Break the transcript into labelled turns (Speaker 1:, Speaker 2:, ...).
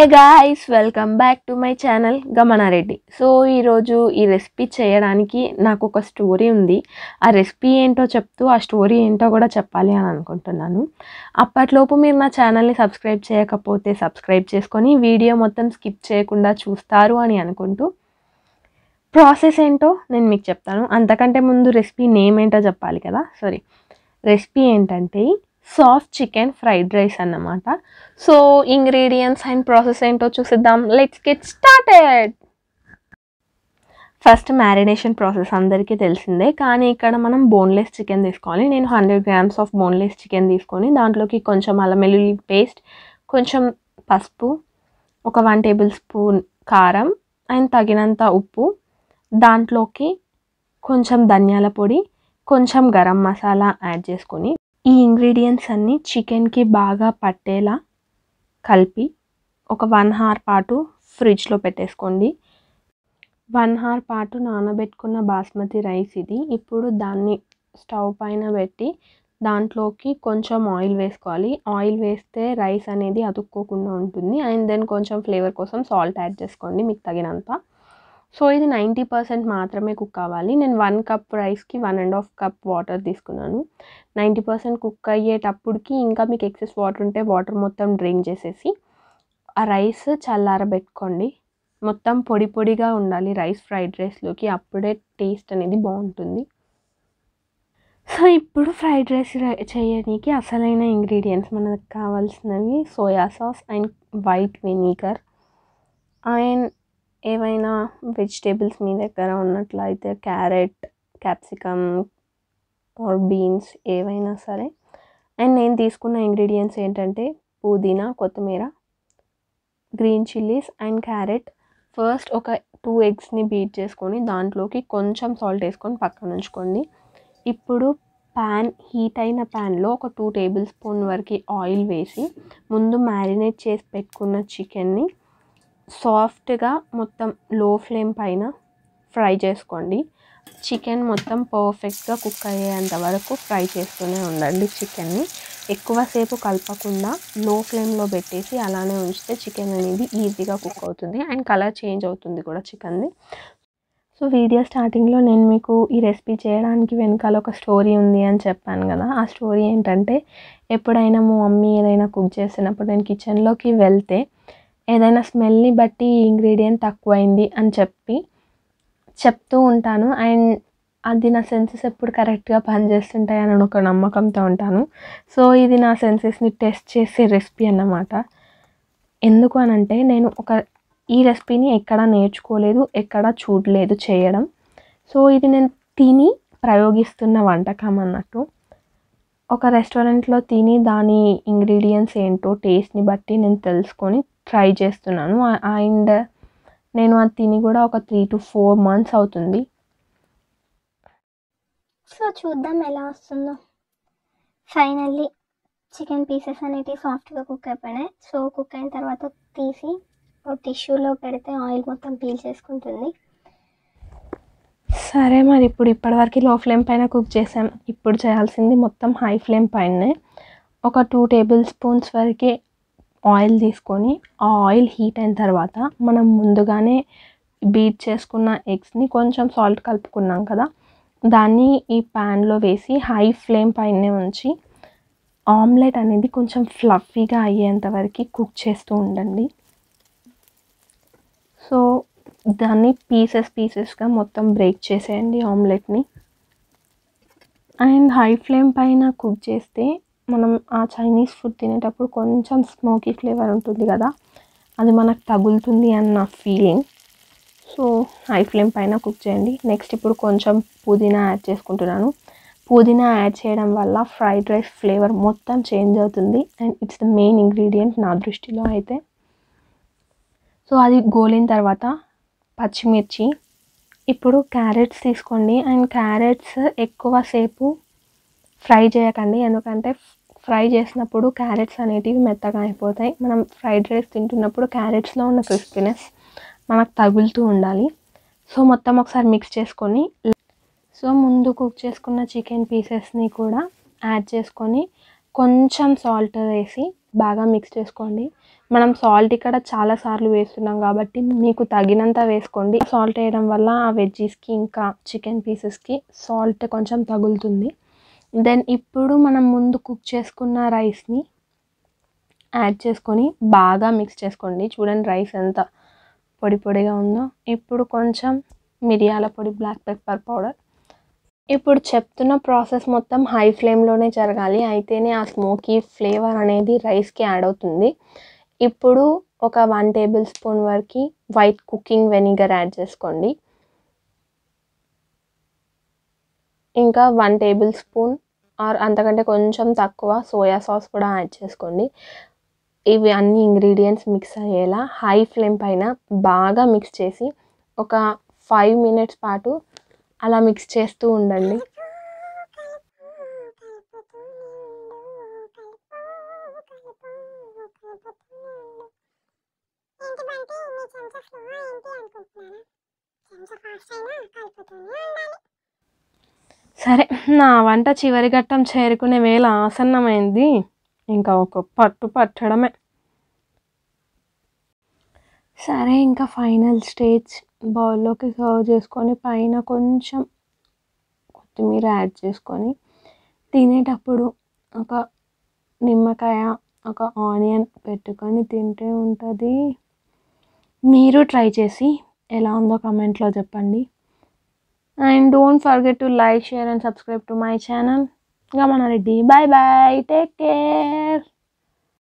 Speaker 1: guys, welcome back to my channel Gamana Reddy. So ఈ రోజు ఈ రెసిపీ చేయడానికి నాకు ఒక స్టోరీ ఉంది. ఆ రెసిపీ ఏంటో చెప్తూ ఆ స్టోరీ ఏంటో కూడా చెప్పాలి అని అనుకుంటున్నాను. అప్పట్లోపు మీరు నా ఛానల్ ని సబ్స్క్రైబ్ చేయకపోతే సబ్స్క్రైబ్ చేసుకొని వీడియో మొత్తం స్కిప్ చేయకుండా చూస్తారు అని అనుకుంటూ ప్రాసెస్ ఏంటో నేను మీకు చెప్తాను. అంతకంటే ముందు రెసిపీ నేమ్ ఏంటో చెప్పాలి కదా. సారీ, రెసిపీ ఏంటంటే సాఫ్ట్ చికెన్ ఫ్రైడ్ రైస్ అన్నమాట. సో ఇంగ్రీడియంట్స్ అండ్ ప్రాసెస్ ఏంటో చూసిద్దాం. Let's get started. First marination process అందరికీ తెలిసిందే, కానీ ఇక్కడ మనం బోన్లెస్ చికెన్ తీసుకోవాలి. నేను 100 grams ఆఫ్ బోన్లెస్ చికెన్ తీసుకొని దాంట్లోకి కొంచెం అల్లం వెల్లుల్లి పేస్ట్, కొంచెం పసుపు, ఒక 1 tablespoon కారం అండ్ తగినంత ఉప్పు, దాంట్లోకి కొంచెం ధనియాల పొడి, కొంచెం గరం మసాలా యాడ్ చేసుకొని ఈ ఇంగ్రీడియంట్స్ అన్నీ చికెన్కి బాగా పట్టేలా కలిపి ఒక 1 hour పాటు ఫ్రిడ్జ్లో పెట్టేసుకోండి. 1 hour పాటు నానబెట్టుకున్న బాస్మతి రైస్ ఇది. ఇప్పుడు దాన్ని స్టవ్ పైన పెట్టి దాంట్లోకి కొంచెం ఆయిల్ వేసుకోవాలి. ఆయిల్ వేస్తే రైస్ అనేది అతుక్కోకుండా ఉంటుంది. అండ్ దెన్ కొంచెం ఫ్లేవర్ కోసం సాల్ట్ యాడ్ చేసుకోండి మీకు తగినంత. సో ఇది 90% మాత్రమే కుక్ అవ్వాలి. నేను 1 cup రైస్కి 1.5 cup వాటర్ తీసుకున్నాను. 90% కుక్ అయ్యేటప్పటికి ఇంకా మీకు ఎక్సెస్ వాటర్ ఉంటే వాటర్ మొత్తం డ్రైన్ చేసేసి ఆ రైస్ చల్లారబెట్టుకోండి. మొత్తం పొడి పొడిగా ఉండాలి రైస్ ఫ్రైడ్ రైస్లోకి, అప్పుడే టేస్ట్ అనేది బాగుంటుంది. సో ఇప్పుడు ఫ్రైడ్ రైస్ చేయడానికి అసలైన ఇంగ్రీడియంట్స్ మనకు కావాల్సినవి soya sauce and white vinegar and ఏవైనా వెజిటేబుల్స్ మీ దగ్గర ఉన్నట్లయితే క్యారెట్, క్యాప్సికమ్ ఆర్ బీన్స్ ఏవైనా సరే. అండ్ నేను తీసుకున్న ఇంగ్రీడియంట్స్ ఏంటంటే పుదీనా, కొత్తిమీర, green chillies and carrot. First ఒక 2 eggsని బీట్ చేసుకొని దాంట్లోకి కొంచెం సాల్ట్ వేసుకొని పక్కన ఉంచుకోండి. ఇప్పుడు హీట్ అయిన ప్యాన్లో ఒక 2 tablespoon వరకు ఆయిల్ వేసి ముందు మ్యారినేట్ చేసి పెట్టుకున్న చికెన్ని సాఫ్ట్గా మొత్తం లో ఫ్లేమ్ పైన ఫ్రై చేసుకోండి. చికెన్ మొత్తం పర్ఫెక్ట్గా కుక్ అయ్యేంత వరకు ఫ్రై చేస్తూనే ఉండండి. చికెన్ని ఎక్కువసేపు కలపకుండా లో ఫ్లేమ్లో పెట్టేసి అలానే ఉంచితే చికెన్ అనేది ఈజీగా కుక్ అవుతుంది అండ్ కలర్ చేంజ్ అవుతుంది కూడా చికెన్ది. సో వీడియో స్టార్టింగ్లో నేను మీకు ఈ రెసిపీ చేయడానికి వెనకాల ఒక స్టోరీ ఉంది అని చెప్పాను కదా. ఆ స్టోరీ ఏంటంటే ఎప్పుడైనా మా మమ్మీ ఏదైనా కుక్ చేసినప్పుడు నేను కిచెన్లోకి వెళ్తే ఏదైనా స్మెల్ని బట్టి ఇంగ్రీడియంట్ తక్కువైంది అని చెప్తూ ఉంటాను. అండ్ అది నా సెన్సెస్ ఎప్పుడు కరెక్ట్గా పనిచేస్తుంటాయని ఒక నమ్మకంతో ఉంటాను. సో ఇది నా సెన్సెస్ని టెస్ట్ చేసే రెసిపీ అన్నమాట. ఎందుకు అనంటే నేను ఈ రెసిపీని ఎక్కడా నేర్చుకోలేదు, ఎక్కడా చూడలేదు చేయడం. సో ఇది నేను తిని ప్రయోగిస్తున్న వంటకం అన్నట్టు. ఒక రెస్టారెంట్లో తిని దాని ఇంగ్రీడియంట్స్ ఏంటో టేస్ట్ని బట్టి నేను తెలుసుకొని ట్రై చేస్తున్నాను. అండ్ నేను అది తిని కూడా ఒక 3 to 4 months అవుతుంది.
Speaker 2: సో చూద్దాం ఎలా వస్తుందో. ఫైనల్లీ చికెన్ పీసెస్ అనేవి సాఫ్ట్గా కుక్ అయిపోయినాయి. సో కుక్ అయిన తర్వాత తీసి ఒక టిష్యూలో పెడితే ఆయిల్ మొత్తం పీల్ చేసుకుంటుంది.
Speaker 1: సరే, మరి ఇప్పటివరకు లో ఫ్లేమ్ పైన కుక్ చేసాం. ఇప్పుడు చేయాల్సింది మొత్తం హై ఫ్లేమ్ పైనే ఒక 2 tablespoons వరకు ఆయిల్ తీసుకొని ఆ ఆయిల్ హీట్ అయిన తర్వాత మనం ముందుగానే బీట్ చేసుకున్న ఎగ్స్ని కొంచెం సాల్ట్ కలుపుకున్నాం కదా, దాన్ని ఈ ప్యాన్లో వేసి హై ఫ్లేమ్ పైనే ఉంచి ఆమ్లెట్ అనేది కొంచెం ఫ్లఫీగా అయ్యేంత వరకు కుక్ చేస్తూ ఉండండి. సో దాన్ని పీసెస్గా మొత్తం బ్రేక్ చేసేయండి ఆమ్లెట్ని. అండ్ హై ఫ్లేమ్ పైన కుక్ చేస్తే మనం ఆ చైనీస్ ఫుడ్ తినేటప్పుడు కొంచెం స్మోకీ ఫ్లేవర్ ఉంటుంది కదా, అది మనకు తగులుతుంది అన్న ఫీలింగ్. సో హై ఫ్లేమ్ పైన కుక్ చేయండి. నెక్స్ట్ ఇప్పుడు కొంచెం పుదీనా యాడ్ చేసుకుంటున్నాను. పుదీనా యాడ్ చేయడం వల్ల ఫ్రైడ్ రైస్ ఫ్లేవర్ మొత్తం చేంజ్ అవుతుంది and it's the main ingredient నా దృష్టిలో అయితే. సో అది గోలిన తర్వాత పచ్చిమిర్చి, ఇప్పుడు క్యారెట్స్ తీసుకోండి. అండ్ క్యారెట్స్ ఎక్కువసేపు ఫ్రై చేయకండి, ఎందుకంటే ఫ్రై చేసినప్పుడు క్యారెట్స్ అనేటివి మెత్తగా అయిపోతాయి. మనం ఫ్రైడ్ రైస్ తింటున్నప్పుడు క్యారెట్స్లో ఉన్న క్రిస్పీనెస్ మనకు తగులుతూ ఉండాలి. సో మొత్తం ఒకసారి మిక్స్ చేసుకొని సో ముందు కుక్ చేసుకున్న చికెన్ పీసెస్ని కూడా యాడ్ చేసుకొని కొంచెం సాల్ట్ వేసి బాగా మిక్స్ చేసుకోండి. మనం సాల్ట్ ఇక్కడ చాలా సార్లు వేస్తున్నాం కాబట్టి మీకు తగినంత వేసుకోండి. సాల్ట్ వేయడం వల్ల ఆ వెజ్జీస్కి ఇంకా చికెన్ పీసెస్కి సాల్ట్ కొంచెం తగులుతుంది. దెన్ ఇప్పుడు మనం ముందు కుక్ చేసుకున్న రైస్ని యాడ్ చేసుకొని బాగా మిక్స్ చేసుకోండి. చూడండి రైస్ ఎంత పొడి పొడిగా ఉందో. ఇప్పుడు కొంచెం మిరియాల పొడి, బ్లాక్ పెప్పర్ పౌడర్. ఇప్పుడు చెప్తున్న ప్రాసెస్ మొత్తం హై ఫ్లేమ్లోనే జరగాలి, అయితేనే ఆ స్మోకీ ఫ్లేవర్ అనేది రైస్కి యాడ్ అవుతుంది. ఇప్పుడు ఒక 1 టేబుల్ స్పూన్ వరకు వైట్ కుకింగ్ వెనిగర్ యాడ్ చేసుకోండి. ఇంకా 1 టేబుల్ స్పూన్ ఆర్ అంతకంటే కొంచెం తక్కువ సోయా సాస్ కూడా యాడ్ చేసుకోండి. ఇవి అన్ని ఇంగ్రీడియంట్స్ మిక్స్ అయ్యేలా హై ఫ్లేమ్ పైన బాగా మిక్స్ చేసి ఒక 5 మినిట్స్ పాటు అలా మిక్స్ చేస్తూ ఉండండి. సరే, నా వంట చివరి ఘట్టం చేరుకునే వేళ ఆసన్నమైంది. ఇంకా ఒక పట్టు పట్టడమే. సరే, ఇంకా ఫైనల్ స్టేజ్. బౌల్లోకి సర్వ్ చేసుకొని పైన కొంచెం కొత్తిమీర యాడ్ చేసుకొని తినేటప్పుడు ఒక నిమ్మకాయ, ఒక ఆనియన్ పెట్టుకొని తింటే ఉంటుంది. మీరు ట్రై చేసి ఎలా ఉందో కామెంట్లో చెప్పండి. And don't forget to like, share and subscribe to my channel. Gamana Reddy. Bye bye. Take care.